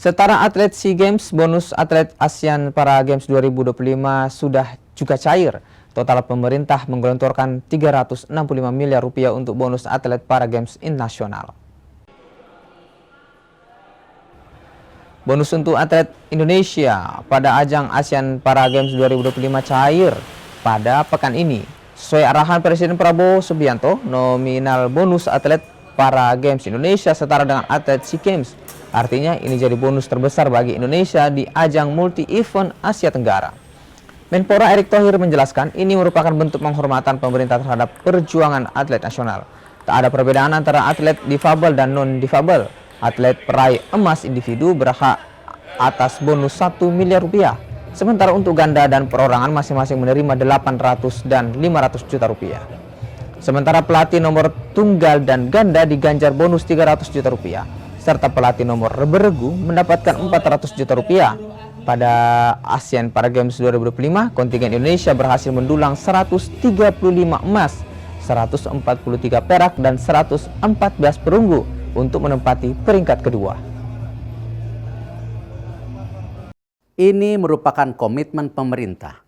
Setara atlet SEA Games, bonus atlet ASEAN Para Games 2025 sudah juga cair. Total pemerintah menggelontorkan 365 miliar rupiah untuk bonus atlet Para Games nasional. Bonus untuk atlet Indonesia pada ajang ASEAN Para Games 2025 cair pada pekan ini. Sesuai arahan Presiden Prabowo Subianto, nominal bonus atlet Para Games Indonesia setara dengan atlet SEA Games. Artinya ini jadi bonus terbesar bagi Indonesia di ajang multi-event Asia Tenggara. Menpora Erick Thohir menjelaskan ini merupakan bentuk penghormatan pemerintah terhadap perjuangan atlet nasional. Tak ada perbedaan antara atlet difabel dan non-difabel. Atlet peraih emas individu berhak atas bonus 1 miliar rupiah. Sementara untuk ganda dan perorangan masing-masing menerima 800 dan 500 juta rupiah. Sementara pelatih nomor tunggal dan ganda diganjar bonus 300 juta rupiah. Serta pelatih nomor beregu mendapatkan 400 juta rupiah. Pada ASEAN Para Games 2025, kontingen Indonesia berhasil mendulang 135 emas, 143 perak, dan 114 perunggu untuk menempati peringkat kedua. Ini merupakan komitmen pemerintah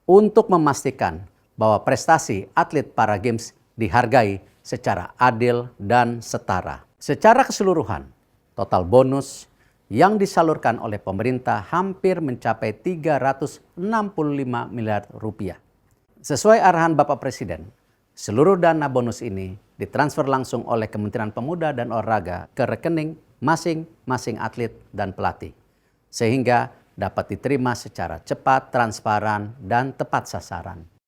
untuk memastikan bahwa prestasi atlet Para Games dihargai secara adil dan setara. Secara keseluruhan, total bonus yang disalurkan oleh pemerintah hampir mencapai 365 miliar rupiah. Sesuai arahan Bapak Presiden, seluruh dana bonus ini ditransfer langsung oleh Kementerian Pemuda dan Olahraga ke rekening masing-masing atlet dan pelatih, sehingga dapat diterima secara cepat, transparan, dan tepat sasaran.